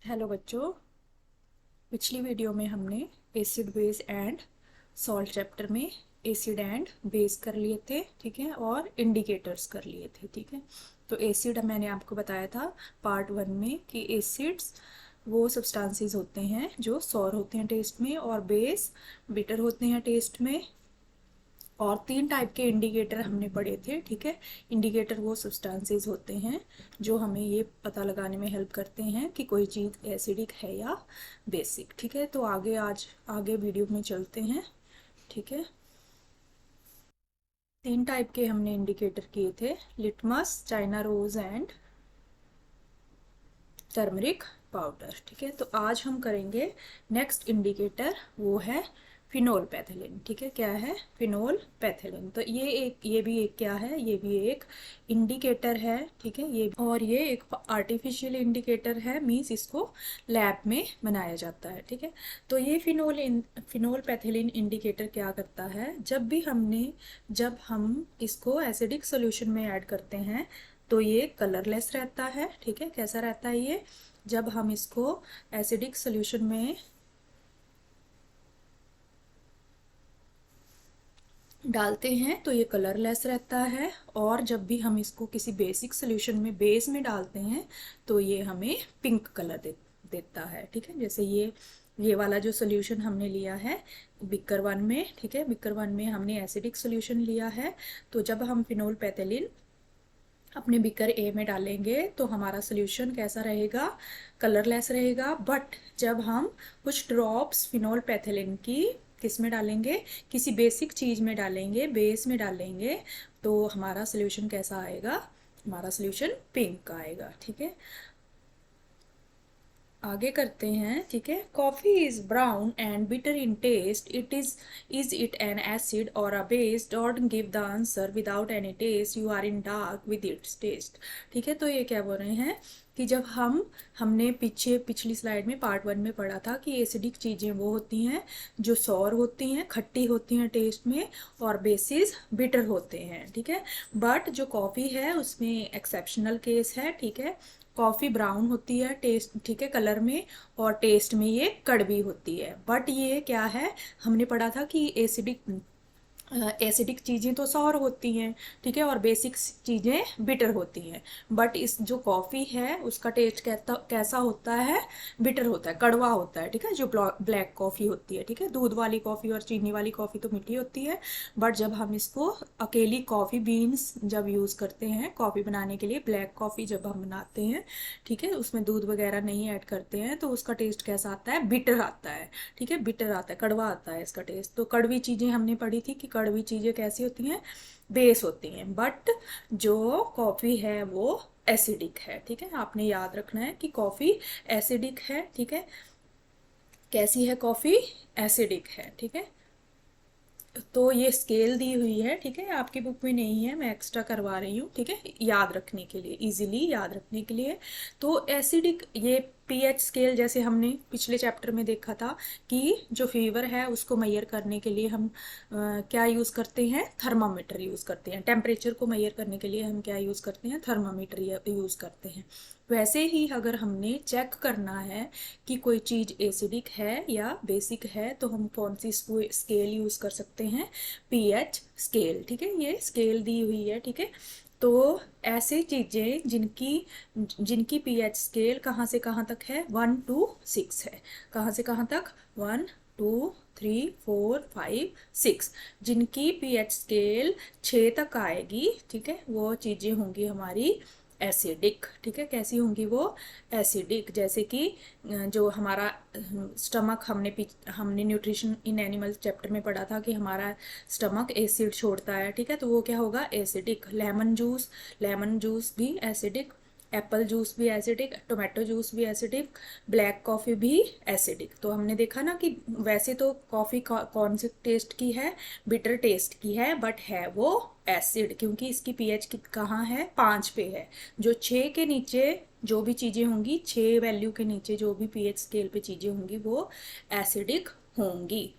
Hello बच्चों। पिछली video में हमने acid base and salt chapter में एसिड एंड बेस कर लिए थे, ठीक है, और इंडिकेटर्स कर लिए थे, ठीक है। तो एसिड मैंने आपको बताया था पार्ट 1 में कि एसिड्स वो सब्सटेंसेस होते हैं जो सॉर होते हैं टेस्ट में, और बेस बिटर होते हैं टेस्ट में। और 3 टाइप के इंडिकेटर हमने पढ़े थे, ठीक है। इंडिकेटर वो सब्सटेंसेस होते हैं जो हमें ये पता लगाने में हेल्प करते हैं कि कोई चीज़ एसिडिक है या बेसिक, ठीक है। तो आगे वीडियो में चलते हैं, ठीक है। 3 टाइप के हमने इंडिकेटर किए थे, litmus, China rose and turmeric powder, ठीक है। तो आज हम करेंगे नेक्स्ट इंडिकेटर, वो है फिनोल पैथिलिन, ठीक है। क्या है? फिनोल पैथिलिन। तो ये भी एक क्या है, ये भी एक इंडिकेटर है, ठीक है। और ये एक आर्टिफिशियल इंडिकेटर है, मींस इसको लैब में बनाया जाता है, ठीक है। तो ये फिनोल पैथिलिन इंडिकेटर क्या करता है, जब हम इसको एसिडिक सोल्यूशन में ऐड करते हैं तो ये कलरलेस रहता है, ठीक है। कैसा रहता है ये? जब हम इसको एसिडिक सोल्यूशन में डालते हैं तो ये कलरलेस रहता है, और जब भी हम इसको किसी बेसिक सोल्यूशन में बेस में डालते हैं तो ये हमें पिंक कलर देता है, ठीक है। जैसे ये वाला जो सोल्यूशन हमने लिया है बिकर 1 में, ठीक है, बिकर 1 में हमने एसिडिक सोल्यूशन लिया है। तो जब हम फिनोल पैथिलिन अपने बीकर ए में डालेंगे तो हमारा सोल्यूशन कैसा रहेगा? कलरलेस रहेगा। बट जब हम कुछ ड्रॉप्स फिनोल पैथिलिन की किस में डालेंगे, किसी बेसिक चीज में डालेंगे, बेस में डालेंगे, तो हमारा सोल्यूशन कैसा आएगा? हमारा सोल्यूशन पिंक आएगा, ठीक है। आगे करते हैं, ठीक है। Coffee is brown and bitter in taste, is it an acid और a base? Don't give the answer without any test, you are in dark with its taste, ठीक है। तो ये क्या बोल रहे हैं कि जब हमने पिछली स्लाइड में पार्ट 1 में पढ़ा था कि एसिडिक चीजें वो होती हैं जो सौर होती हैं, खट्टी होती हैं टेस्ट में, और बेसिस बिटर होते हैं, ठीक है। बट जो कॉफी है उसमें एक्सेप्शनल केस है, ठीक है। कॉफी ब्राउन होती है टेस्ट, ठीक है, कलर में, और टेस्ट में ये कड़वी होती है। बट ये क्या है, हमने पढ़ा था कि एसिडिक चीज़ें तो सॉर होती हैं, ठीक है, और बेसिक चीज़ें बिटर होती हैं। बट इस जो कॉफ़ी है उसका टेस्ट कैसा होता है? बिटर होता है, कड़वा होता है, ठीक है। जो ब्लैक कॉफ़ी होती है, ठीक है, दूध वाली कॉफ़ी और चीनी वाली कॉफ़ी तो मीठी होती है। बट जब हम इसको अकेली कॉफ़ी बीन्स जब यूज़ करते हैं कॉफ़ी बनाने के लिए, ब्लैक कॉफ़ी जब हम बनाते हैं, ठीक है, उसमें दूध वगैरह नहीं ऐड करते हैं, तो उसका टेस्ट कैसा आता है? बिटर आता है, ठीक है, बिटर आता है, कड़वा आता है इसका टेस्ट। तो कड़वी चीज़ें हमने पढ़ी थी कि कड़वी चीज़ें कैसी होती हैं? बेस होती हैं। बट जो कॉफ़ी है वो एसिडिक है, ठीक है। आपने याद रखना है कि कॉफ़ी एसिडिक है, ठीक है। कैसी है कॉफ़ी? एसिडिक है, ठीक है। तो ये स्केल दी हुई है, ठीक है, आपकी बुक में नहीं है, मैं एक्स्ट्रा करवा रही हूँ, ठीक है, याद रखने के लिए, इजीली याद रखने के लिए। तो एसिडिक ये पीएच स्केल, जैसे हमने पिछले चैप्टर में देखा था कि जो फीवर है उसको मेजर करने के लिए हम क्या यूज़ करते हैं? थर्मामीटर यूज़ करते हैं। टेम्परेचर को मेजर करने के लिए हम क्या यूज़ करते हैं? थर्मामीटर यूज़ करते हैं। वैसे ही अगर हमने चेक करना है कि कोई चीज़ एसिडिक है या बेसिक है तो हम कौन सी स्केल यूज़ कर सकते हैं? पीएच स्केल, ठीक है, ये स्केल दी हुई है, ठीक है। तो ऐसी चीज़ें जिनकी जिनकी पीएच स्केल कहाँ से कहाँ तक है? 1 to 6 है। कहाँ से कहाँ तक? 1 2 3 4 5 6। जिनकी पीएच स्केल 6 तक आएगी, ठीक है, वो चीज़ें होंगी हमारी एसिडिक, ठीक है। कैसी होंगी वो? एसिडिक। जैसे कि जो हमारा स्टमक, हमने न्यूट्रिशन इन एनिमल्स चैप्टर में पढ़ा था कि हमारा स्टमक एसिड छोड़ता है, ठीक है, तो वो क्या होगा? एसिडिक। लेमन जूस भी एसिडिक, एप्पल जूस भी एसिडिक, टोमेटो जूस भी एसिडिक, ब्लैक कॉफ़ी भी एसिडिक। तो हमने देखा ना कि वैसे तो कॉफ़ी कौन से टेस्ट की है? बिटर टेस्ट की है, बट है वो एसिड, क्योंकि इसकी पीएच कहाँ है? 5 पे है। जो 6 के नीचे जो भी चीज़ें होंगी, 6 वैल्यू के नीचे जो भी पीएच स्केल पे चीज़ें होंगी वो एसिडिक होंगी,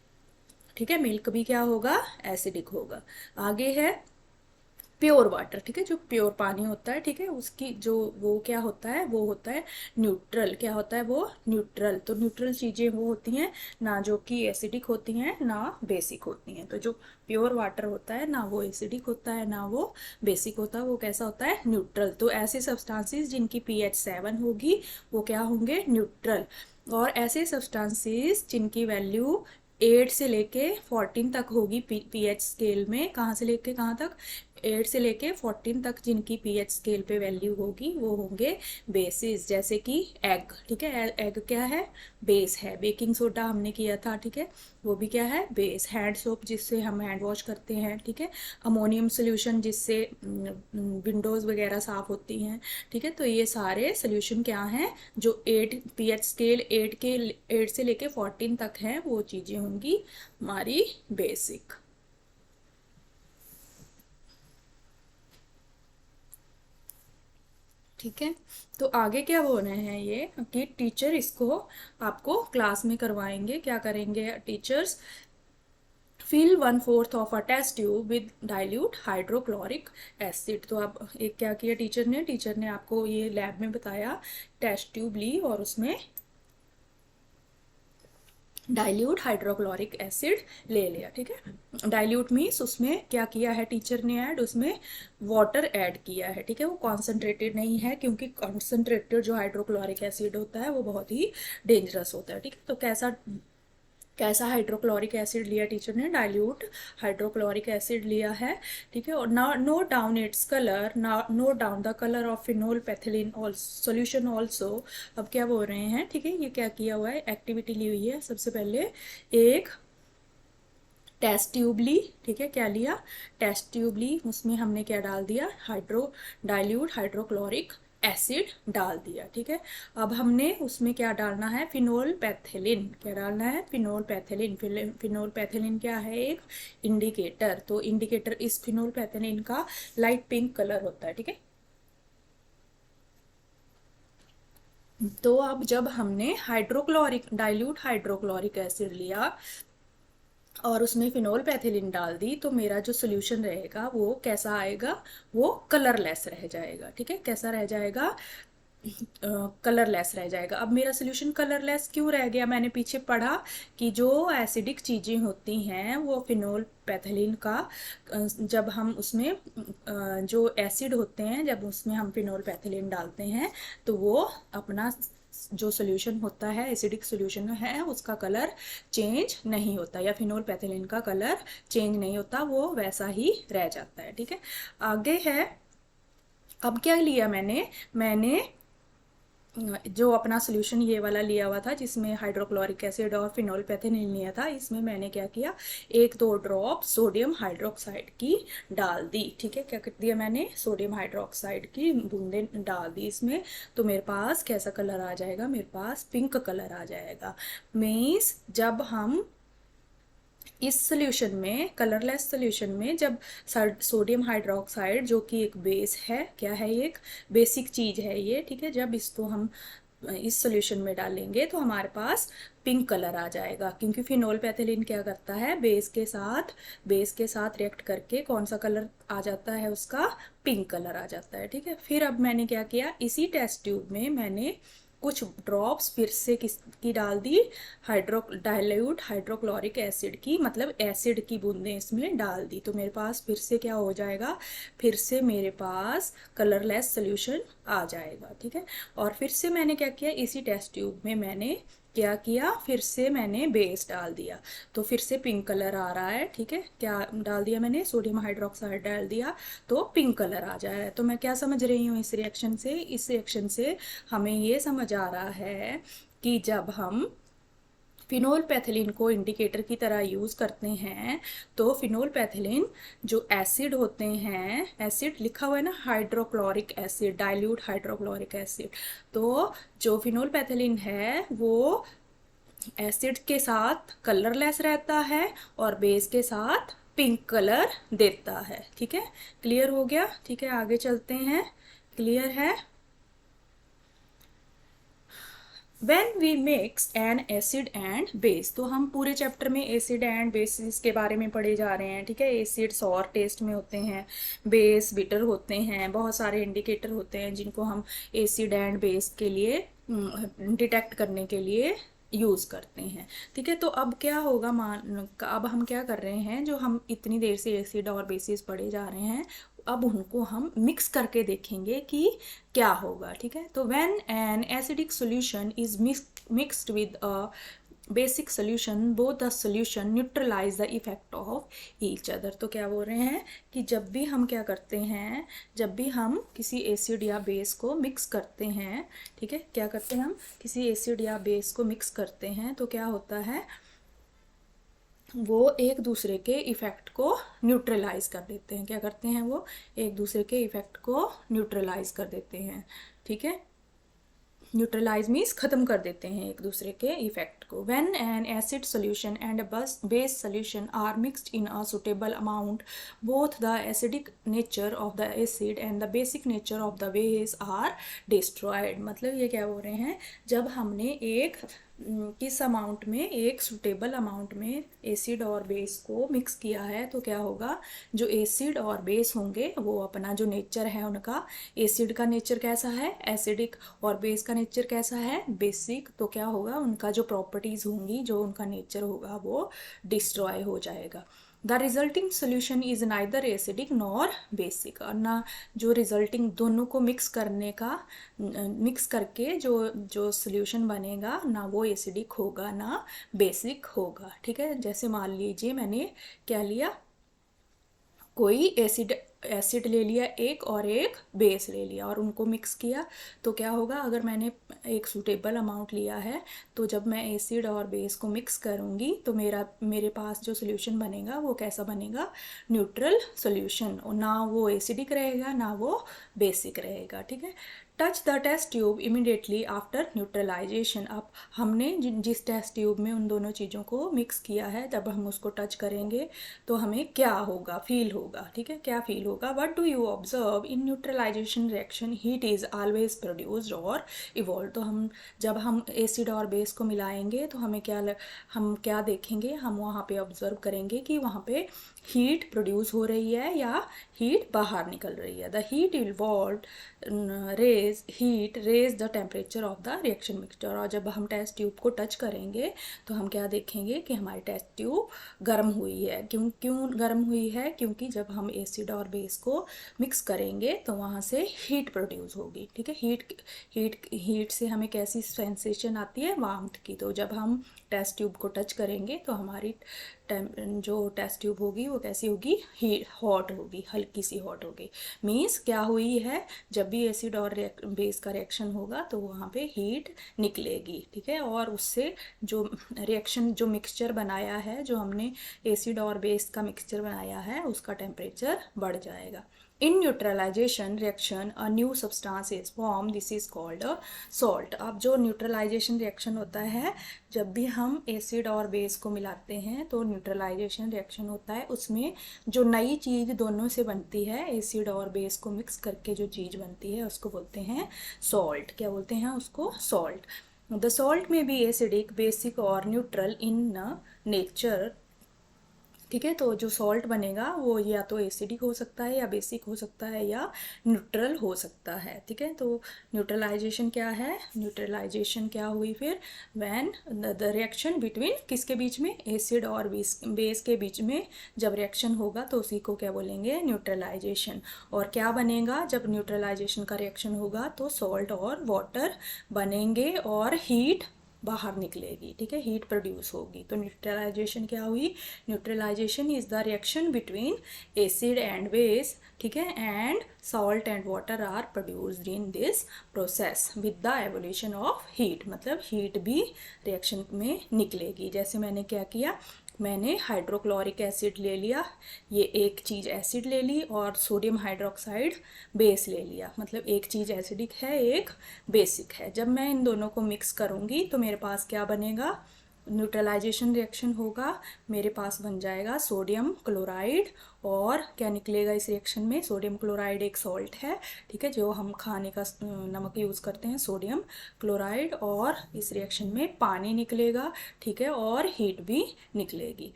ठीक है। मिल्क भी क्या होगा? एसिडिक होगा। आगे है प्योर वाटर, ठीक है, जो प्योर पानी होता है, ठीक है, उसकी जो वो क्या होता है, वो होता है न्यूट्रल। क्या होता है वो? न्यूट्रल। तो न्यूट्रल चीजें वो होती हैं ना जो कि एसिडिक होती हैं ना बेसिक होती हैं। तो जो प्योर वाटर होता है ना वो एसिडिक होता है ना वो बेसिक होता है, वो कैसा होता है? न्यूट्रल। तो ऐसे सब्सटेंसेस जिनकी पीएच 7 होगी वो क्या होंगे? न्यूट्रल। और ऐसे सब्सटेंसेस जिनकी वैल्यू 8 से लेके 14 तक होगी पीएच स्केल में, कहाँ से लेके कहाँ तक? 8 से लेके 14 तक जिनकी पीएच स्केल पे वैल्यू होगी वो होंगे बेसिस। जैसे कि एग, ठीक है, एग क्या है? बेस है। बेकिंग सोडा हमने किया था, ठीक है, वो भी क्या है? बेस। हैंड सोप जिससे हम हैंड वॉश करते हैं, ठीक है, अमोनियम सोल्यूशन जिससे विंडोज वगैरह साफ होती हैं, ठीक है, तो ये सारे सोल्यूशन क्या हैं? जो 8 पीएच स्केल 8 से लेके 14 तक हैं वो चीजें होंगी हमारी बेसिक। ठीक है, तो आगे क्या बोल रहे हैं ये कि टीचर इसको आपको क्लास में करवाएंगे। क्या करेंगे teachers? Fill 1/4 of a test tube with dilute hydrochloric acid. तो अब एक क्या किया टीचर ने आपको ये लैब में बताया, टेस्ट ट्यूब ली और उसमें डाइल्यूट हाइड्रोक्लोरिक एसिड ले लिया, ठीक है। डाइल्यूट मीन्स उसमें क्या किया है टीचर ने ऐड? उसमें वाटर ऐड किया है, ठीक है, वो कॉन्सेंट्रेटेड नहीं है क्योंकि कॉन्सेंट्रेटेड जो हाइड्रोक्लोरिक एसिड होता है वो बहुत ही डेंजरस होता है, ठीक है। तो कैसा कैसा हाइड्रोक्लोरिक एसिड लिया टीचर ने? डाइल्यूट हाइड्रोक्लोरिक एसिड लिया है, ठीक है। और note down its colour, note down the colour of phenolphthalein solution also. अब क्या बोल रहे हैं, ठीक है, ये क्या किया हुआ है? एक्टिविटी ली हुई है। सबसे पहले एक टेस्ट ट्यूब ली, ठीक है, क्या लिया? टेस्ट ट्यूब ली, उसमें हमने क्या डाल दिया? डाइल्यूट हाइड्रोक्लोरिक एसिड डाल दिया, ठीक है। अब हमने उसमें क्या डालना है? फिनोल पैथिलीन। क्या डालना है? फिनोल पैथिलीन। फिनोल पैथिलीन क्या है? एक इंडिकेटर। तो इंडिकेटर इस फिनोल पैथिलीन का लाइट पिंक कलर होता है, ठीक है। तो अब जब हमने डाइल्यूट हाइड्रोक्लोरिक एसिड लिया और उसमें फिनोल पैथिलीन डाल दी तो मेरा जो सोल्यूशन रहेगा वो कैसा आएगा? वो कलरलेस रह जाएगा, ठीक है। कैसा रह जाएगा? कलरलेस रह जाएगा। अब मेरा सोल्यूशन कलरलेस क्यों रह गया? मैंने पीछे पढ़ा कि जो एसिडिक चीज़ें होती हैं वो फिनोल पैथिलीन का जब हम उसमें जो एसिड होते हैं जब उसमें हम फिनोल पैथिलीन डालते हैं तो वो अपना जो सोल्यूशन होता है, एसिडिक सोल्यूशन है, उसका कलर चेंज नहीं होता, या फिनोल पैथिलीन का कलर चेंज नहीं होता, वो वैसा ही रह जाता है, ठीक है। आगे है, अब क्या लिया मैंने जो अपना सोल्यूशन ये वाला लिया हुआ था जिसमें हाइड्रोक्लोरिक एसिड और फिनोल पैथिलीन लिया था, इसमें मैंने क्या किया? 1-2 ड्रॉप सोडियम हाइड्रोक्साइड की डाल दी, ठीक है। क्या कर दिया मैंने? सोडियम हाइड्रोक्साइड की बूंदें डाल दी इसमें। तो मेरे पास कैसा कलर आ जाएगा? मेरे पास पिंक कलर आ जाएगा। मीन्स जब हम इस सोल्यूशन में, कलरलेस सोल्यूशन में, जब सोडियम हाइड्रोक्साइड जो कि एक बेस है, क्या है? एक बेसिक चीज है ये, ठीक है, जब इसको हम इस सोल्यूशन में डालेंगे तो हमारे पास पिंक कलर आ जाएगा, क्योंकि फिनोल पैथिलीन क्या करता है? बेस के साथ रिएक्ट करके कौन सा कलर आ जाता है उसका? पिंक कलर आ जाता है, ठीक है। फिर अब मैंने क्या किया? इसी टेस्ट ट्यूब में मैंने कुछ ड्रॉप्स फिर से किसकी डाल दी? डाइल्यूट हाइड्रोक्लोरिक एसिड की, मतलब एसिड की बूंदें इसमें डाल दी। तो मेरे पास फिर से क्या हो जाएगा? फिर से मेरे पास कलरलेस सोल्यूशन आ जाएगा, ठीक है। और फिर से मैंने क्या किया? इसी टेस्ट ट्यूब में मैंने क्या किया? फिर से मैंने बेस डाल दिया, तो फिर से पिंक कलर आ रहा है, ठीक है। क्या डाल दिया मैंने? सोडियम हाइड्रोक्साइड डाल दिया तो पिंक कलर आ जा रहा है। तो मैं क्या समझ रही हूँ इस रिएक्शन से? इस रिएक्शन से हमें ये समझ आ रहा है कि जब हम फिनोल पैथिलीन को इंडिकेटर की तरह यूज़ करते हैं तो फिनोल पैथिलीन जो एसिड होते हैं, एसिड लिखा हुआ है ना, hydrochloric acid, dilute hydrochloric acid, तो जो फिनोल पैथिलीन है वो एसिड के साथ कलरलेस रहता है और बेस के साथ पिंक कलर देता है, ठीक है। क्लियर हो गया? ठीक है, आगे चलते हैं। क्लियर है? When we mix an acid and base, तो हम पूरे चैप्टर में एसिड एंड बेसिस के बारे में पढ़े जा रहे हैं, ठीक है। एसिड सॉर टेस्ट में होते हैं, बेस बिटर होते हैं, बहुत सारे इंडिकेटर होते हैं जिनको हम एसिड एंड बेस के लिए डिटेक्ट करने के लिए यूज़ करते हैं, ठीक है। तो अब क्या होगा, अब हम क्या कर रहे हैं, जो हम इतनी देर से एसिड और बेसिस पढ़े जा रहे हैं, अब उनको हम मिक्स करके देखेंगे कि क्या होगा, ठीक है। तो when an acidic solution is mixed with a basic solution, both the solution neutralize the effect of each other. तो क्या बोल रहे हैं कि जब भी हम क्या करते हैं, जब भी हम किसी एसिड या बेस को मिक्स करते हैं, ठीक है, क्या करते हैं, हम किसी एसिड या बेस को मिक्स करते हैं तो क्या होता है, वो एक दूसरे के इफ़ेक्ट को न्यूट्रलाइज कर देते हैं। क्या करते हैं, वो एक दूसरे के इफ़ेक्ट को न्यूट्रलाइज कर देते हैं, ठीक है। न्यूट्रलाइज मीन्स ख़त्म कर देते हैं एक दूसरे के इफेक्ट को। When an acid solution and a base solution are mixed in a suitable amount, both the acidic nature of the acid and the basic nature of the base are destroyed. मतलब ये क्या बोल रहे हैं, जब हमने एक किस अमाउंट में, एक सुटेबल अमाउंट में एसिड और बेस को मिक्स किया है, तो क्या होगा, जो एसिड और बेस होंगे वो अपना जो नेचर है उनका, एसिड का नेचर कैसा है एसिडिक, और बेस का नेचर कैसा है बेसिक, तो क्या होगा, उनका जो प्रॉपर्टीज़ होंगी, जो उनका नेचर होगा वो डिस्ट्रॉय हो जाएगा। The resulting solution is neither acidic nor basic, और ना जो रिजल्टिंग दोनों को मिक्स करने का, मिक्स करके जो जो सोल्यूशन बनेगा, ना वो एसिडिक होगा ना बेसिक होगा, ठीक है। जैसे मान लीजिए मैंने क्या लिया, कोई एसिड ले लिया एक और एक बेस ले लिया और उनको मिक्स किया, तो क्या होगा, अगर मैंने एक सूटेबल अमाउंट लिया है, तो जब मैं एसिड और बेस को मिक्स करूँगी तो मेरे पास जो सोल्यूशन बनेगा वो कैसा बनेगा, न्यूट्रल सोल्यूशन, और ना वो एसिडिक रहेगा ना वो बेसिक रहेगा, ठीक है। Touch the test tube immediately after neutralization. अब हमने जिस टेस्ट ट्यूब में उन दोनों चीज़ों को मिक्स किया है, जब हम उसको टच करेंगे तो हमें क्या होगा, फील होगा, ठीक है, क्या फील होगा। What do you observe in neutralisation reaction, heat is always produced or evolve. तो हम जब हम एसिड और बेस को मिलाएंगे तो हम क्या देखेंगे, हम वहाँ पे ऑब्जर्व करेंगे कि वहाँ पे हीट प्रोड्यूस हो रही है या हीट बाहर निकल रही है। The heat evolve raise the temperature of the reaction mixture. और जब हम टेस्ट ट्यूब को टच करेंगे तो हम क्या देखेंगे कि हमारी टेस्ट ट्यूब गर्म हुई है। क्यों गर्म हुई है, क्योंकि जब हम एसिड और बेस को मिक्स करेंगे तो वहाँ से हीट प्रोड्यूस होगी, ठीक है। हीट से हमें कैसी सेंसेशन आती है, वार्मथ की। तो जब हम टेस्ट ट्यूब को टच करेंगे तो हमारी जो टेस्ट ट्यूब होगी वो कैसी होगी, हॉट होगी, हल्की सी हॉट होगी। मीन्स क्या हुई है, जब भी एसिड और बेस का रिएक्शन होगा तो वहाँ पे हीट निकलेगी, ठीक है। और उससे जो रिएक्शन, जो मिक्सचर बनाया है, जो हमने एसिड और बेस का मिक्सचर बनाया है, उसका टेम्परेचर बढ़ जाएगा। In neutralisation reaction a new substance is form, this is called a salt. अब जो न्यूट्रलाइजेशन रिएक्शन होता है, जब भी हम एसिड और बेस को मिलाते हैं तो न्यूट्रलाइजेशन रिएक्शन होता है, उसमें जो नई चीज़ दोनों से बनती है, एसिड और बेस को मिक्स करके जो चीज़ बनती है उसको बोलते हैं सॉल्ट। क्या बोलते हैं उसको, सॉल्ट। द सॉल्ट में बी एसिडिक, बेसिक और न्यूट्रल इन नेचर, ठीक है। तो जो सॉल्ट बनेगा वो या तो एसिडिक हो सकता है या बेसिक हो सकता है या न्यूट्रल हो सकता है, ठीक है। तो न्यूट्रलाइजेशन क्या है, न्यूट्रलाइजेशन क्या हुई फिर, व्हेन द रिएक्शन बिटवीन, किसके बीच में, एसिड और बेस के बीच में जब रिएक्शन होगा तो उसी को क्या बोलेंगे, न्यूट्रलाइजेशन। और क्या बनेगा, जब न्यूट्रलाइजेशन का रिएक्शन होगा तो सॉल्ट और वाटर बनेंगे और हीट बाहर निकलेगी, ठीक है, हीट प्रोड्यूस होगी। तो न्यूट्रलाइजेशन क्या हुई, neutralization is the reaction between acid and base, ठीक है, and salt and water are produced in this process with the evolution of heat. मतलब हीट भी रिएक्शन में निकलेगी। जैसे मैंने क्या किया, मैंने हाइड्रोक्लोरिक एसिड ले लिया, ये एक चीज़ एसिड ले ली, और सोडियम हाइड्रोक्साइड बेस ले लिया। मतलब एक चीज़ एसिडिक है, एक बेसिक है। जब मैं इन दोनों को मिक्स करूँगी तो मेरे पास क्या बनेगा, न्यूट्रलाइजेशन रिएक्शन होगा, मेरे पास बन जाएगा सोडियम क्लोराइड और क्या निकलेगा इस रिएक्शन में, सोडियम क्लोराइड एक सॉल्ट है, ठीक है, जो हम खाने का नमक यूज़ करते हैं, सोडियम क्लोराइड, और इस रिएक्शन में पानी निकलेगा, ठीक है, और हीट भी निकलेगी।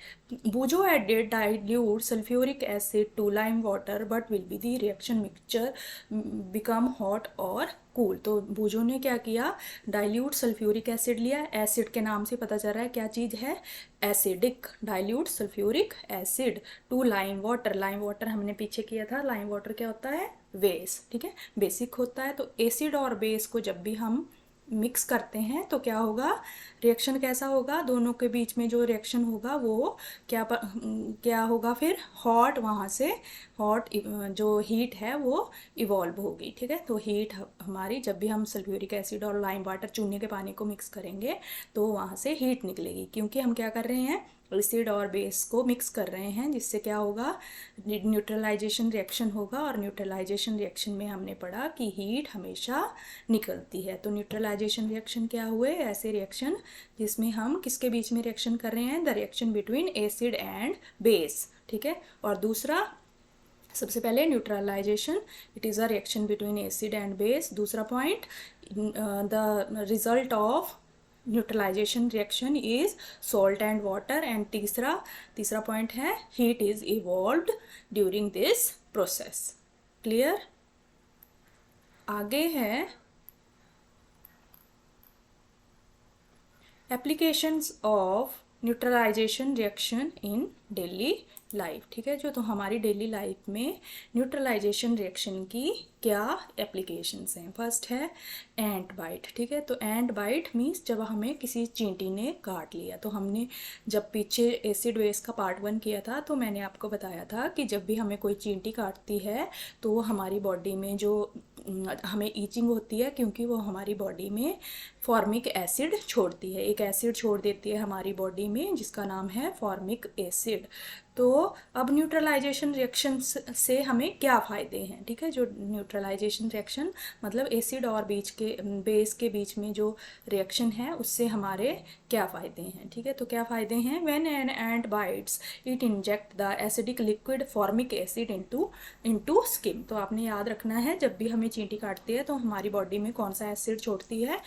बूजो added diluted sulphuric acid to lime water but will be the reaction mixture become hot और कूल। तो बूजो ने क्या किया, डाइल्यूट सल्फ्यूरिक एसिड लिया, एसिड के नाम से पता चल रहा है क्या चीज़ है, acidic, dilute sulphuric acid to lime water. Lime water हमने पीछे किया था, लाइम वाटर क्या होता है, बेस, ठीक है, बेसिक होता है। तो एसिड और बेस को जब भी हम मिक्स करते हैं तो क्या होगा, रिएक्शन कैसा होगा, दोनों के बीच में जो रिएक्शन होगा वो क्या होगा फिर, हॉट, वहाँ से हॉट जो हीट है वो इवॉल्व होगी, ठीक है। तो हीट हमारी, जब भी हम सल्फ्यूरिक एसिड और लाइम वाटर चूने के पानी को मिक्स करेंगे तो वहाँ से हीट निकलेगी, क्योंकि हम क्या कर रहे हैं, एसिड और बेस को मिक्स कर रहे हैं, जिससे क्या होगा, न्यूट्रलाइजेशन रिएक्शन होगा। और न्यूट्रलाइजेशन रिएक्शन में हमने पढ़ा कि हीट हमेशा निकलती है। तो न्यूट्रलाइजेशन रिएक्शन क्या हुए, ऐसे रिएक्शन जिसमें हम किसके बीच में रिएक्शन कर रहे हैं, the reaction between acid and base, ठीक है। और दूसरा, सबसे पहले neutralisation, it is a reaction between acid and base. दूसरा point, the result of neutralisation reaction is salt and water. And तीसरा पॉइंट है, heat is evolved during this process. Clear. आगे है applications of neutralisation reaction in daily life, ठीक है। जो तो हमारी डेली लाइफ में न्यूट्रलाइजेशन रिएक्शन की क्या एप्लीकेशंस हैं। फर्स्ट है एंट बाइट, ठीक है। तो एंट बाइट मीन्स जब हमें किसी चींटी ने काट लिया। तो हमने जब पीछे एसिड बेस का पार्ट 1 किया था तो मैंने आपको बताया था कि जब भी हमें कोई चींटी काटती है तो हमारी बॉडी में जो हमें ईचिंग होती है, क्योंकि वो हमारी बॉडी में फॉर्मिक एसिड छोड़ती है, एक एसिड छोड़ देती है हमारी बॉडी में जिसका नाम है फॉर्मिक एसिड। तो अब न्यूट्रलाइजेशन रिएक्शन से हमें क्या फ़ायदे हैं, ठीक है। जो न्यूट्रलाइजेशन रिएक्शन मतलब एसिड और बेस के बीच में जो रिएक्शन है उससे हमारे क्या फ़ायदे हैं, ठीक है। तो क्या फ़ायदे हैं, when an ant bytes it inject the acidic liquid formic acid into skin. तो आपने याद रखना है, जब भी हमें चींटी काटती है तो हमारी बॉडी में कौन सा एसिड छोड़ती है,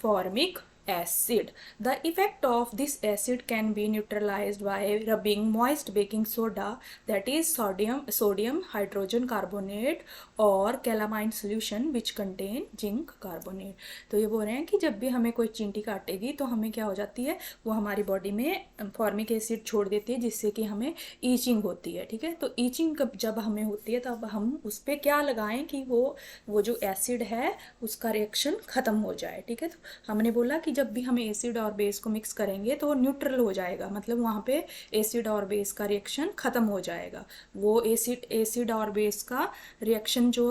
formic acid. The effect of this acid can be neutralized by rubbing moist baking soda, that is sodium hydrogen carbonate or calamine solution which contain zinc carbonate. तो ये बोल रहे हैं कि जब भी हमें कोई चींटी काटेगी तो हमें क्या हो जाती है, वो हमारी बॉडी में फॉर्मिक एसिड छोड़ देती है जिससे कि हमें ईचिंग होती है, ठीक है। तो ईचिंग जब हमें होती है तब हम उस पर क्या लगाएं कि वो जो एसिड है उसका रिएक्शन ख़त्म हो जाए, ठीक है। तो हमने बोला कि जब भी हम एसिड और बेस को मिक्स करेंगे तो न्यूट्रल हो जाएगा, मतलब वहाँ पे एसिड और बेस का रिएक्शन ख़त्म हो जाएगा। वो एसिड और बेस का रिएक्शन जो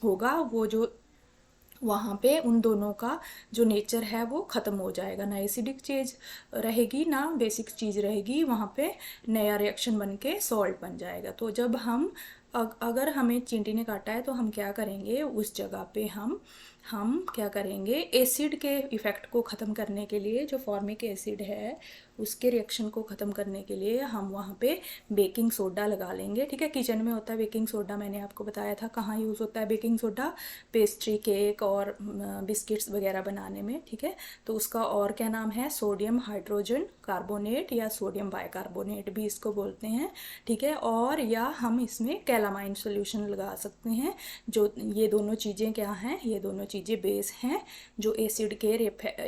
होगा, वो जो वहाँ पे उन दोनों का जो नेचर है वो ख़त्म हो जाएगा, ना एसिडिक चीज़ रहेगी ना बेसिक चीज़ रहेगी, वहाँ पे नया रिएक्शन बन के सॉल्ट बन जाएगा। तो जब हम अगर हमें चींटी ने काटा है तो हम क्या करेंगे, उस जगह पे हम क्या करेंगे, एसिड के इफ़ेक्ट को ख़त्म करने के लिए, जो फॉर्मिक एसिड है उसके रिएक्शन को ख़त्म करने के लिए हम वहाँ पे बेकिंग सोडा लगा लेंगे, ठीक है। किचन में होता है बेकिंग सोडा, मैंने आपको बताया था कहाँ यूज़ होता है बेकिंग सोडा, पेस्ट्री, केक और बिस्किट्स वगैरह बनाने में, ठीक है। तो उसका और क्या नाम है, सोडियम हाइड्रोजन कार्बोनेट या सोडियम बाइकार्बोनेट भी इसको बोलते हैं, ठीक है। और या हम इसमें कैलामाइन सोल्यूशन लगा सकते हैं। जो ये दोनों चीज़ें क्या हैं, ये दोनों चीज़ें बेस हैं जो एसिड के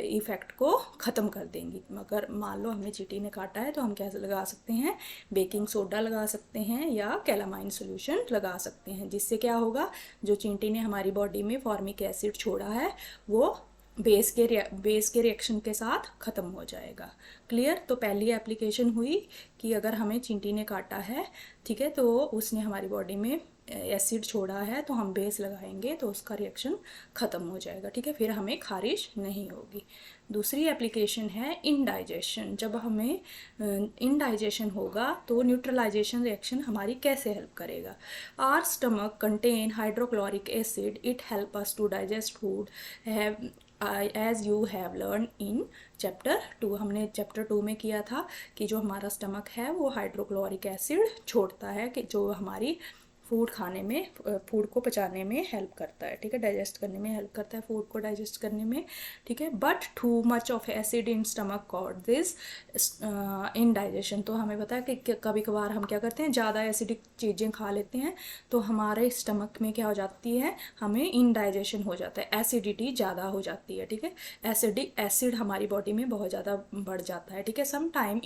इफ़ेक्ट को ख़त्म कर देंगी। अगर मान लो हमें चींटी ने काटा है तो हम क्या लगा सकते हैं, बेकिंग सोडा लगा सकते हैं या कैलामाइन सोल्यूशन लगा सकते हैं, जिससे क्या होगा, जो चींटी ने हमारी बॉडी में फॉर्मिक एसिड छोड़ा है वो बेस के रिएक्शन के साथ ख़त्म हो जाएगा। क्लियर। तो पहली एप्लीकेशन हुई कि अगर हमें चींटी ने काटा है, ठीक है, तो उसने हमारी बॉडी में एसिड छोड़ा है तो हम बेस लगाएंगे तो उसका रिएक्शन ख़त्म हो जाएगा, ठीक है, फिर हमें खारिश नहीं होगी। दूसरी एप्लीकेशन है इनडाइजेशन। जब हमें इनडाइजेशन होगा तो न्यूट्रलाइजेशन रिएक्शन हमारी कैसे हेल्प करेगा। Our stomach contain hydrochloric acid, it help us to digest food, as you have learn in chapter 2, हमने चैप्टर 2 में किया था कि जो हमारा स्टमक है वो हाइड्रोक्लोरिक एसिड छोड़ता है, कि जो हमारी फूड खाने में, फूड को पचाने में हेल्प करता है, ठीक है, डाइजेस्ट करने में हेल्प करता है, फूड को डाइजेस्ट करने में, ठीक है। But too much of acid in stomach cause this in digestion, तो हमें पता है कि कभी कभार हम क्या करते हैं, ज़्यादा एसिडिक चीज़ें खा लेते हैं तो हमारे स्टमक में क्या हो जाती है, हमें इनडाइजेशन हो जाता है, एसिडिटी ज़्यादा हो जाती है, ठीक है, एसिड हमारी बॉडी में बहुत ज़्यादा बढ़ जाता है, ठीक है। Some time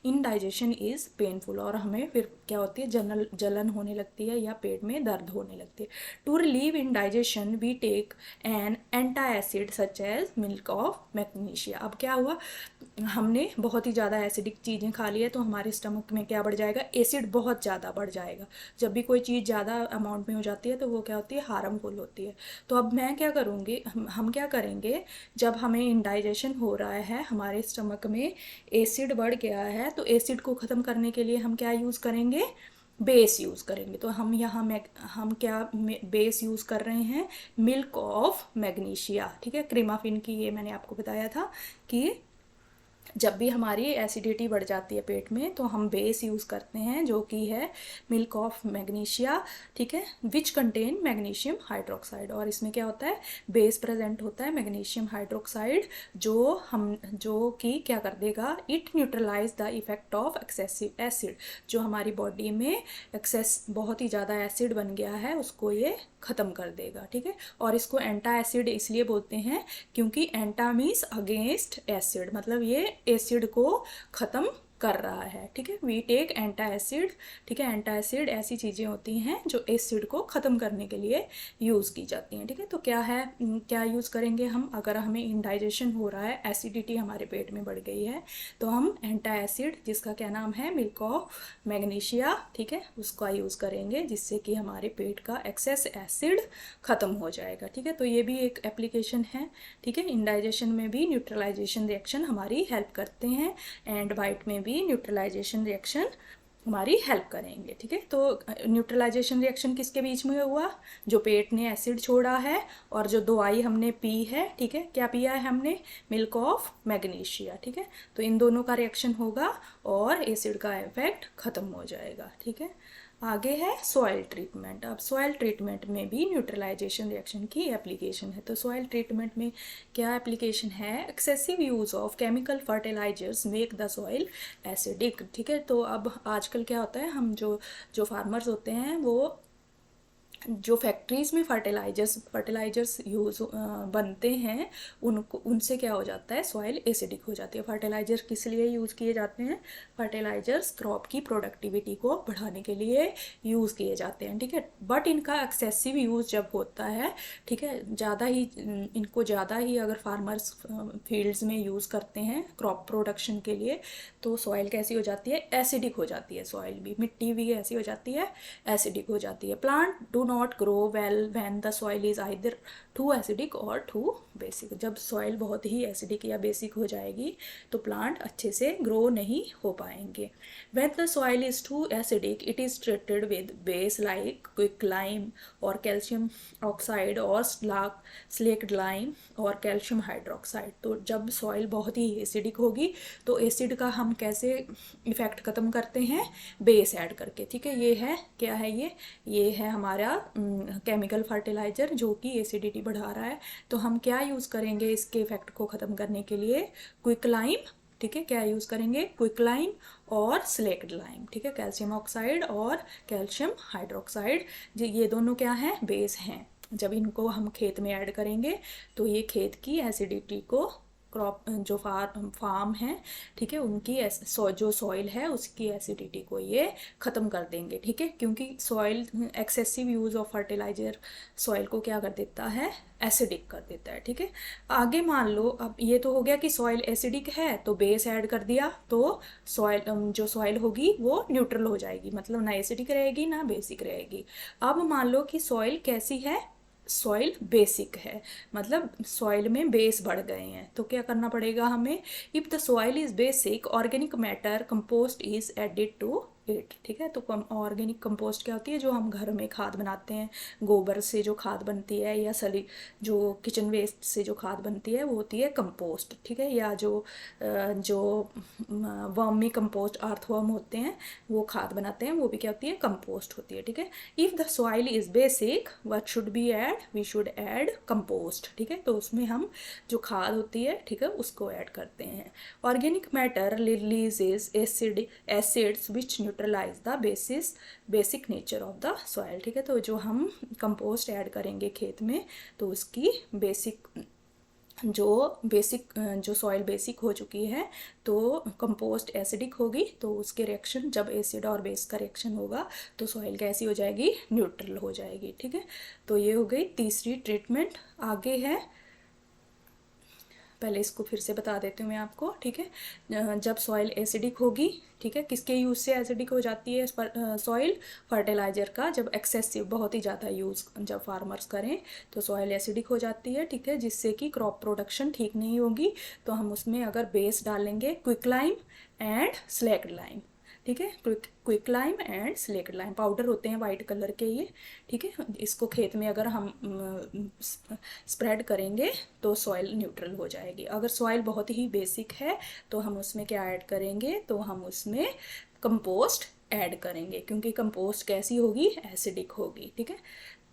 indigestion is painful, और हमें फिर क्या होती है, जलन होने लगती है या पेट में दर्द होने लगती है। To relieve indigestion we take an antacid such as milk of magnesia. अब क्या हुआ, हमने बहुत ही ज़्यादा एसिडिक चीज़ें खा ली है तो हमारे स्टमक में क्या बढ़ जाएगा, एसिड बहुत ज़्यादा बढ़ जाएगा। जब भी कोई चीज़ ज़्यादा अमाउंट में हो जाती है तो वो क्या होती है, हार्मफुल होती है। तो अब मैं क्या करूँगी, हम क्या करेंगे, जब हमें इनडाइजेशन हो रहा है, हमारे स्टमक में एसिड बढ़ गया है, तो एसिड को ख़त्म करने के लिए हम क्या यूज़ करेंगे, बेस यूज़ करेंगे। तो हम यहाँ हम क्या बेस यूज़ कर रहे हैं, मिल्क ऑफ मैग्नीशिया, ठीक है। क्रीमाफिन की, ये मैंने आपको बताया था कि जब भी हमारी एसिडिटी बढ़ जाती है पेट में तो हम बेस यूज़ करते हैं, जो कि है मिल्क ऑफ मैग्नीशिया, ठीक है, विच कंटेन मैग्नीशियम हाइड्रोक्साइड। और इसमें क्या होता है, बेस प्रेजेंट होता है मैग्नीशियम हाइड्रोक्साइड, जो कि क्या कर देगा, it neutralize the effect of excessive acid. जो हमारी बॉडी में एक्सेस बहुत ही ज़्यादा एसिड बन गया है उसको ये ख़त्म कर देगा, ठीक है। और इसको एंटा एसिड इसलिए बोलते हैं क्योंकि एंटा मीन्स अगेंस्ट एसिड, मतलब ये एसिड को ख़त्म कर रहा है, ठीक है। वी टेक एंटा एसिड, ठीक है। एंटा एसिड ऐसी चीज़ें होती हैं जो एसिड को ख़त्म करने के लिए यूज़ की जाती हैं, ठीक है। तो क्या है, क्या यूज़ करेंगे हम, अगर हमें इनडाइजेशन हो रहा है, एसिडिटी हमारे पेट में बढ़ गई है, तो हम एंटा एसिड, जिसका क्या नाम है, मिल्क ऑफ मैग्नीशिया, ठीक है, उसका यूज़ करेंगे, जिससे कि हमारे पेट का एक्सेस एसिड ख़त्म हो जाएगा, ठीक है। तो ये भी एक एप्लीकेशन है, ठीक है। इनडाइजेशन में भी न्यूट्रलाइजेशन रिएक्शन हमारी हेल्प करते हैं, एंड वाइट में भी न्यूट्रलाइजेशन रिएक्शन हमारी हेल्प करेंगे, ठीक है। तो न्यूट्रलाइजेशन रिएक्शन किसके बीच में हुआ, जो पेट ने एसिड छोड़ा है और जो दवाई हमने पी है, ठीक है, क्या पिया है हमने, मिल्क ऑफ मैग्नीशिया, ठीक है। तो इन दोनों का रिएक्शन होगा और एसिड का इफेक्ट ख़त्म हो जाएगा, ठीक है। आगे है सॉइल ट्रीटमेंट। अब सॉइल ट्रीटमेंट में भी न्यूट्रलाइजेशन रिएक्शन की एप्लीकेशन है। तो सॉइल ट्रीटमेंट में क्या एप्लीकेशन है, excessive use of chemical fertilizers make the soil acidic, ठीक है। तो अब आजकल क्या होता है, हम जो फार्मर्स होते हैं वो जो फैक्ट्रीज़ में फर्टिलाइजर्स यूज़ बनते हैं, उनसे क्या हो जाता है, सॉइल एसिडिक हो जाती है। फर्टिलाइजर किस लिए यूज़ किए जाते हैं, फर्टिलाइजर्स क्रॉप की प्रोडक्टिविटी को बढ़ाने के लिए यूज़ किए जाते हैं, ठीक है। बट इनका एक्सेसिव यूज़ जब होता है, ठीक है, इनको ज़्यादा ही अगर फार्मर्स फील्ड्स में यूज़ करते हैं क्रॉप प्रोडक्शन के लिए, तो सॉइल कैसी हो जाती है, एसिडिक हो जाती है। सॉइल भी, मिट्टी भी कैसी हो जाती है, एसिडिक हो जाती है। Plant do not grow well when the soil is either too acidic or too basic. जब सॉइल बहुत ही एसिडिक या बेसिक हो जाएगी तो प्लांट अच्छे से ग्रो नहीं हो पाएंगे। When the soil is too acidic it is treated with base like quicklime or calcium oxide or slaked lime or calcium hydroxide. तो जब सॉइल बहुत ही एसिडिक होगी तो एसिड का हम कैसे इफेक्ट ख़त्म करते हैं, बेस ऐड करके, ठीक है। ये है, क्या है ये है हमारा केमिकल फर्टिलाइज़र जो कि एसिडिटी बढ़ा रहा है। तो हम क्या यूज़ करेंगे इसके इफेक्ट को ख़त्म करने के लिए, क्विकलाइम, ठीक है। क्या यूज़ करेंगे, क्विकलाइम और स्लेक्ड लाइम, ठीक है। कैल्शियम ऑक्साइड और कैल्शियम हाइड्रोक्साइड, ये दोनों क्या हैं, बेस हैं। जब इनको हम खेत में ऐड करेंगे तो ये खेत की एसिडिटी को, क्रॉप जो फार्म है, ठीक है, उनकी जो सॉइल है उसकी एसिडिटी को ये ख़त्म कर देंगे, ठीक है। क्योंकि soil, excessive use of fertiliser soil को क्या कर देता है, एसिडिक कर देता है, ठीक है। आगे मान लो, अब ये तो हो गया कि सॉइल एसिडिक है तो बेस ऐड कर दिया तो जो सॉइल होगी वो न्यूट्रल हो जाएगी, मतलब ना एसिडिक रहेगी ना बेसिक रहेगी। अब मान लो कि सॉइल कैसी है, सॉइल बेसिक है, मतलब सॉइल में बेस बढ़ गए हैं, तो क्या करना पड़ेगा हमें, if the soil is basic organic matter compost is added to it, ठीक है। तो ऑर्गेनिक कंपोस्ट क्या होती है, जो हम घर में खाद बनाते हैं, गोबर से जो खाद बनती है या सली जो किचन वेस्ट से जो खाद बनती है वो होती है कंपोस्ट, ठीक है। या जो वर्मी कंपोस्ट अर्थवर्म होते हैं वो खाद बनाते हैं, वो भी क्या होती है, कंपोस्ट होती है, ठीक है। If the soil is basic what should be add, we should add compost, ठीक है। तो उसमें हम जो खाद होती है, ठीक है, उसको ऐड करते हैं। Organic matter releases acids which neutralize the basic nature of the soil, ठीक है। तो जो हम कंपोस्ट ऐड करेंगे खेत में तो उसकी जो सॉइल बेसिक हो चुकी है तो कंपोस्ट एसिडिक होगी, तो उसके रिएक्शन जब एसिड और बेस का रिएक्शन होगा तो सॉइल कैसी हो जाएगी, न्यूट्रल हो जाएगी, ठीक है। तो ये हो गई तीसरी ट्रीटमेंट। आगे है, पहले इसको फिर से बता देती हूँ मैं आपको, ठीक है। जब सॉइल एसिडिक होगी, ठीक है, किसके यूज़ से एसिडिक हो जाती है सॉइल, फर्टिलाइज़र का जब एक्सेसिव बहुत ही ज़्यादा यूज़ जब फार्मर्स करें तो सॉइल एसिडिक हो जाती है, ठीक है, जिससे कि क्रॉप प्रोडक्शन ठीक नहीं होगी। तो हम उसमें अगर बेस डालेंगे quick lime and slaked lime, ठीक है, quick lime and slaked lime powder होते हैं वाइट कलर के ये, ठीक है। इसको खेत में अगर हम स्प्रेड करेंगे तो सॉइल न्यूट्रल हो जाएगी। अगर सॉइल बहुत ही बेसिक है तो हम उसमें क्या ऐड करेंगे, तो हम उसमें कंपोस्ट ऐड करेंगे, क्योंकि कंपोस्ट कैसी होगी, एसिडिक होगी, ठीक है।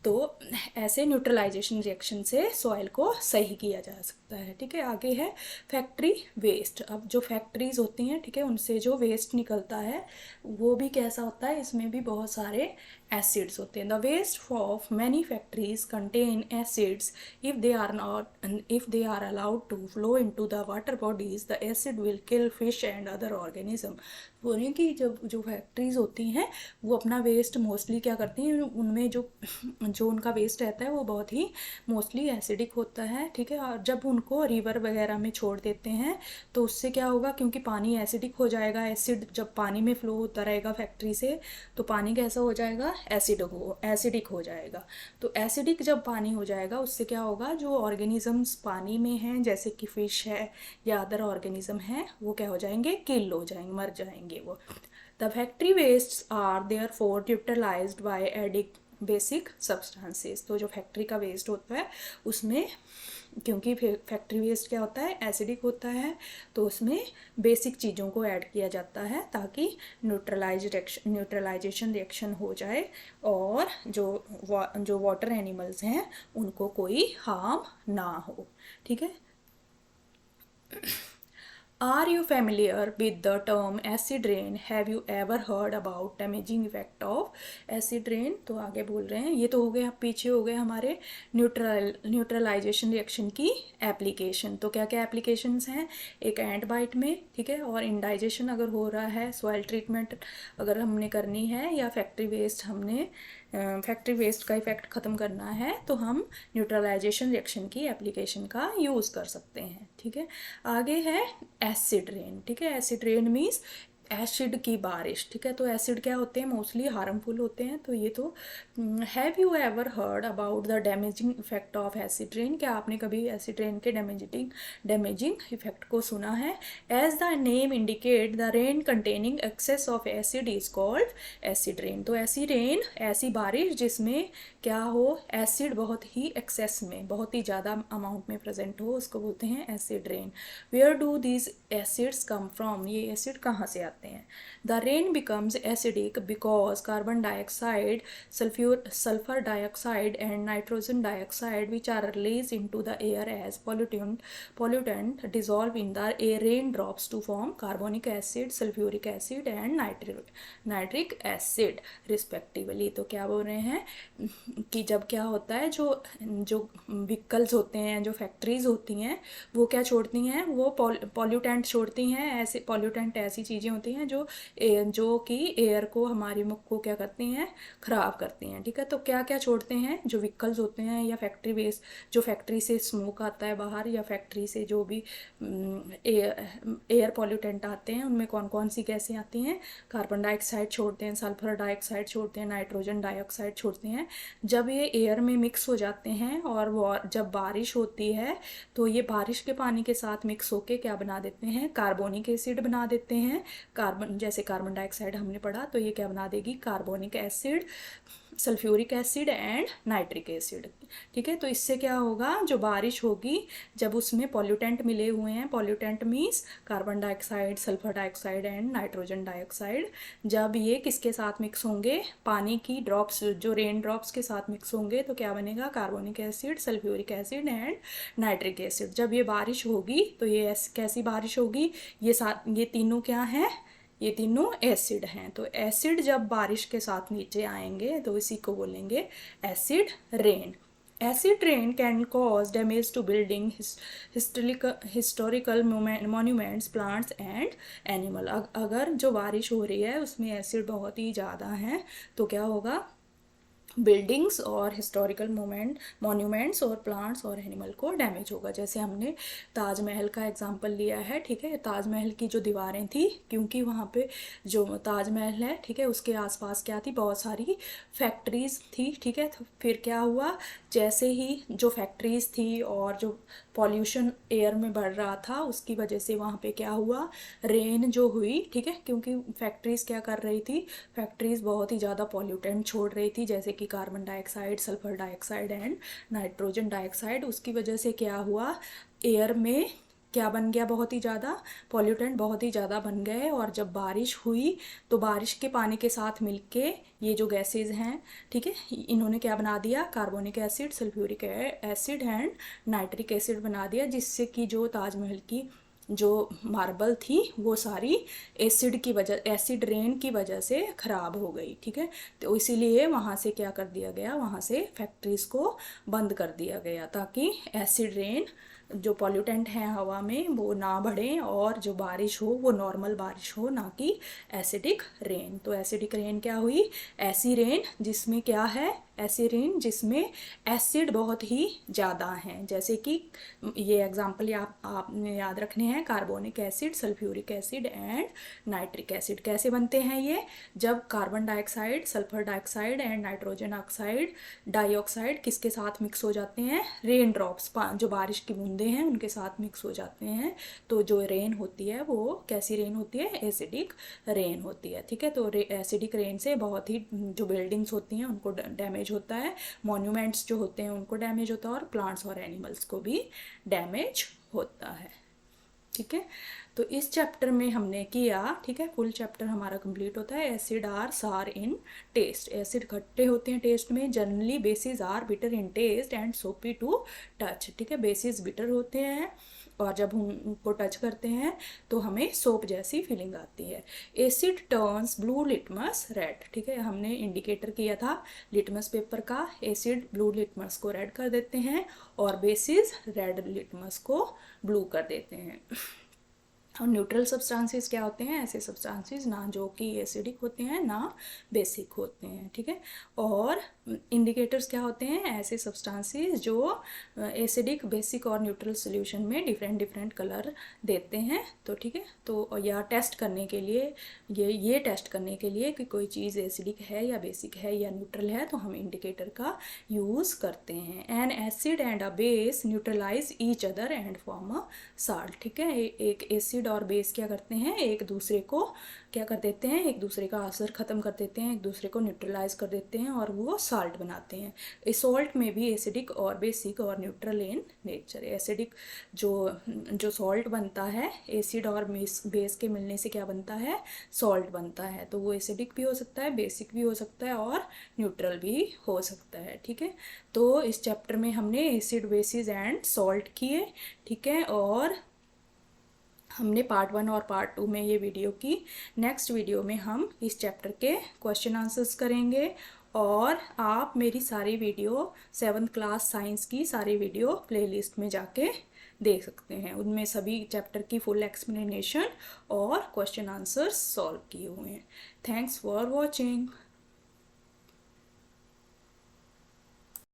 तो ऐसे न्यूट्रलाइजेशन रिएक्शन से सॉइल को सही किया जा सकता है, ठीक है। आगे है फैक्ट्री वेस्ट। अब जो फैक्ट्रीज होती हैं, ठीक है, उनसे जो वेस्ट निकलता है वो भी कैसा होता है, इसमें भी बहुत सारे एसिड्स होते हैं। The waste of many factories contain acids if they are allowed to flow into the water bodies the acid will kill fish and other organism. बोले कि जब जो फैक्ट्रीज होती हैं वो अपना वेस्ट मोस्टली क्या करती हैं, उनमें जो उनका वेस्ट रहता है वो बहुत ही मोस्टली एसिडिक होता है, ठीक है। और जब उनको रिवर वगैरह में छोड़ देते हैं तो उससे क्या होगा, क्योंकि पानी एसिडिक हो जाएगा, एसिड जब पानी में फ्लो होता रहेगा फैक्ट्री से तो पानी कैसा हो जाएगा, एसिडिक हो जाएगा। तो एसिडिक जब पानी हो जाएगा उससे क्या होगा, जो ऑर्गेनिजम्स पानी में हैं जैसे कि फिश है या अदर ऑर्गेनिज्म है वो क्या हो जाएंगे, किल हो जाएंगे, मर जाएंगे वो। The factory wastes are therefore utilized by adding basic substances. तो जो फैक्ट्री का वेस्ट होता है उसमें, क्योंकि फैक्ट्री वेस्ट क्या होता है, एसिडिक होता है, तो उसमें बेसिक चीज़ों को ऐड किया जाता है ताकि न्यूट्रलाइजेशन रिएक्शन हो जाए और जो वाटर एनिमल्स हैं उनको कोई हार्म ना हो, ठीक है। Are you familiar with the term acid rain? Have you ever heard about damaging effect of acid rain? तो आगे बोल रहे हैं, ये तो हो गए, पीछे हो गए हमारे न्यूट्रलाइजेशन रिएक्शन की एप्लीकेशन। तो क्या क्या एप्लीकेशंस हैं, एक एंट बाइट में, ठीक है, और इंडाइजेशन अगर हो रहा है, सॉइल ट्रीटमेंट अगर हमने करनी है, या फैक्ट्री वेस्ट का इफेक्ट ख़त्म करना है तो हम न्यूट्रलाइजेशन रिएक्शन की एप्लीकेशन का यूज़ कर सकते हैं, ठीक है। आगे है एसिड रेन, ठीक है। एसिड रेन मीन्स एसिड की बारिश, ठीक है। तो एसिड क्या होते हैं, मोस्टली हार्मफुल होते हैं। तो ये तो have you ever heard about the damaging effect of acid rain? क्या आपने कभी एसिड रेन के डैमेजिंग इफेक्ट को सुना है? As the name indicate the rain containing excess of acid is called acid rain. तो ऐसी बारिश जिसमें क्या हो, एसिड बहुत ही एक्सेस में, बहुत ही ज़्यादा अमाउंट में प्रेजेंट हो, उसको बोलते हैं acid rain. Where do these acids come from? ये एसिड कहाँ से आते हैं? The rain becomes acidic because carbon dioxide, sulphur dioxide and nitrogen dioxide which are release into the air as pollutant dissolve in the rain drops to form carbonic acid, sulfuric acid and nitric acid respectively। तो क्या बोल रहे हैं कि जब क्या होता है, जो व्हीकल्स होते हैं, जो फैक्ट्रीज होती हैं वो क्या छोड़ती हैं, वो पॉल्यूटेंट छोड़ती हैं। ऐसे पॉल्यूटेंट ऐसी चीज़ें होती होती हैं जो कि एयर को, हमारे मुख को क्या करती हैं, ख़राब करती हैं। ठीक है, तो क्या क्या छोड़ते हैं, जो व्हीकल्स होते हैं या फैक्ट्री वेस्ट, जो फैक्ट्री से स्मोक आता है बाहर, या फैक्ट्री से जो भी एयर पॉल्यूटेंट आते हैं, उनमें कौन कौन सी गैसें आती हैं, कार्बन डाइऑक्साइड छोड़ते हैं, सल्फर डाइऑक्साइड छोड़ते हैं, नाइट्रोजन डाइऑक्साइड छोड़ते हैं। जब ये एयर में मिक्स हो जाते हैं और वो जब बारिश होती है तो ये बारिश के पानी के साथ मिक्स होके क्या बना देते हैं, कार्बोनिक एसिड बना देते हैं। कार्बन, जैसे कार्बन डाइऑक्साइड हमने पढ़ा, तो ये क्या बना देगी, carbonic acid, sulphuric acid and nitric acid. ठीक है, तो इससे क्या होगा, जो बारिश होगी जब उसमें पॉल्यूटेंट मिले हुए हैं, pollutant means carbon dioxide, sulphur dioxide and nitrogen dioxide, जब ये किसके साथ मिक्स होंगे, पानी की ड्रॉप्स, जो रेन ड्रॉप्स के साथ मिक्स होंगे, तो क्या बनेगा, carbonic acid, sulphuric acid and nitric acid. जब ये बारिश होगी तो ये कैसी बारिश होगी, ये तीनों क्या हैं, ये तीनों एसिड हैं। तो एसिड जब बारिश के साथ नीचे आएंगे तो इसी को बोलेंगे acid rain. Acid rain can cause damage to building, historical monuments, plants and animal. अगर जो बारिश हो रही है उसमें एसिड बहुत ही ज़्यादा है तो क्या होगा, बिल्डिंग्स और हिस्टोरिकल मॉन्यूमेंट्स और प्लांट्स और एनिमल को डैमेज होगा। जैसे हमने ताजमहल का एग्जांपल लिया है। ठीक है, ताजमहल की जो दीवारें थी, क्योंकि वहाँ पे जो ताजमहल है, ठीक है, उसके आसपास क्या थी, बहुत सारी फैक्ट्रीज थी। ठीक है, तो फिर क्या हुआ, जैसे ही जो फैक्ट्रीज थी और जो पॉल्यूशन एयर में बढ़ रहा था, उसकी वजह से वहाँ पे क्या हुआ, रेन जो हुई, ठीक है, क्योंकि फैक्ट्रीज क्या कर रही थी, फैक्ट्रीज बहुत ही ज़्यादा पॉल्यूटेंट छोड़ रही थी, जैसे कि carbon dioxide, sulphur dioxide and nitrogen dioxide. उसकी वजह से क्या हुआ, एयर में क्या बन गया, बहुत ही ज़्यादा पॉल्यूटेंट बहुत ही ज़्यादा बन गए। और जब बारिश हुई तो बारिश के पानी के साथ मिलके ये जो गैसेज हैं, ठीक है, इन्होंने क्या बना दिया, carbonic acid, sulphuric acid and nitric acid बना दिया, जिससे कि जो ताजमहल की जो मार्बल थी वो सारी एसिड रेन की वजह से ख़राब हो गई। ठीक है, तो इसीलिए वहाँ से क्या कर दिया गया, वहाँ से फैक्ट्रीज़ को बंद कर दिया गया, ताकि एसिड रेन, जो पॉल्यूटेंट हैं हवा में, वो ना बढ़ें और जो बारिश हो वो नॉर्मल बारिश हो, ना कि एसिडिक रेन। तो एसिडिक रेन क्या हुई, ऐसी रेन जिसमें क्या है, ऐसी रेन जिसमें एसिड बहुत ही ज़्यादा हैं। जैसे कि ये एग्जांपल आपने याद रखने हैं, carbonic acid, sulphuric acid and nitric acid. कैसे बनते हैं ये, जब carbon dioxide, sulphur dioxide and nitrogen oxide dioxide किसके साथ मिक्स हो जाते हैं, रेन ड्रॉप्स, जो बारिश की बूंदें हैं उनके साथ मिक्स हो जाते हैं, तो जो रेन होती है वो कैसी रेन होती है, एसिडिक रेन होती है। ठीक है, तो एसिडिक रेन से बहुत ही जो बिल्डिंग्स होती हैं उनको डैमेज होता है, मॉन्यूमेंट्स जो होते हैं उनको डैमेज होता है, और प्लांट्स और एनिमल्स को भी डैमेज होता है। ठीक है, तो इस चैप्टर में हमने किया, ठीक है, फुल चैप्टर हमारा कंप्लीट होता है। एसिड आर सार इन टेस्ट, एसिड खट्टे होते हैं टेस्ट में, generally bases are bitter in taste and soapy to touch. ठीक है, बेसिस बिटर होते हैं और जब हम उनको टच करते हैं तो हमें सोप जैसी फीलिंग आती है। Asset turns blue litmus red. ठीक है, हमने इंडिकेटर किया था लिटमस पेपर का, एसिड ब्लू लिटमस को रेड कर देते हैं और बेसिस रेड लिटमस को ब्लू कर देते हैं। और न्यूट्रल सब्सटेंसेस क्या होते हैं, ऐसे सब्सटेंसेस ना जो कि एसिडिक होते हैं ना बेसिक होते हैं। ठीक है, और इंडिकेटर्स क्या होते हैं, ऐसे सब्सटेंसेस जो एसिडिक, बेसिक और न्यूट्रल सॉल्यूशन में डिफरेंट डिफरेंट कलर देते हैं। तो ठीक है, तो या टेस्ट करने के लिए, ये टेस्ट करने के लिए कि कोई चीज़ एसिडिक है या बेसिक है या न्यूट्रल है, तो हम इंडिकेटर का यूज़ करते हैं। An acid and a base neutralize each other and form a salt. ठीक है, एक एसिड और बेस क्या करते हैं, एक दूसरे को क्या कर देते हैं, एक दूसरे का असर ख़त्म कर देते हैं, एक दूसरे को न्यूट्रलाइज कर देते हैं और वो साल्ट बनाते हैं। इस सॉल्ट में भी एसिडिक और बेसिक और न्यूट्रल इन नेचर। एसिडिक जो सॉल्ट बनता है, एसिड और बेस के मिलने से क्या बनता है, सॉल्ट बनता है। तो वो एसिडिक भी हो सकता है, बेसिक भी हो सकता है और न्यूट्रल भी हो सकता है। ठीक है, तो इस चैप्टर में हमने एसिड, बेसिस एंड सॉल्ट किए। ठीक है, और हमने पार्ट 1 और पार्ट 2 में ये वीडियो की। नेक्स्ट वीडियो में हम इस चैप्टर के क्वेश्चन आंसर्स करेंगे, और आप मेरी सारी वीडियो 7th क्लास साइंस की सारी वीडियो प्लेलिस्ट में जाके देख सकते हैं, उनमें सभी चैप्टर की फुल एक्सप्लेनेशन और क्वेश्चन आंसर सॉल्व किए हुए हैं। Thanks for watching.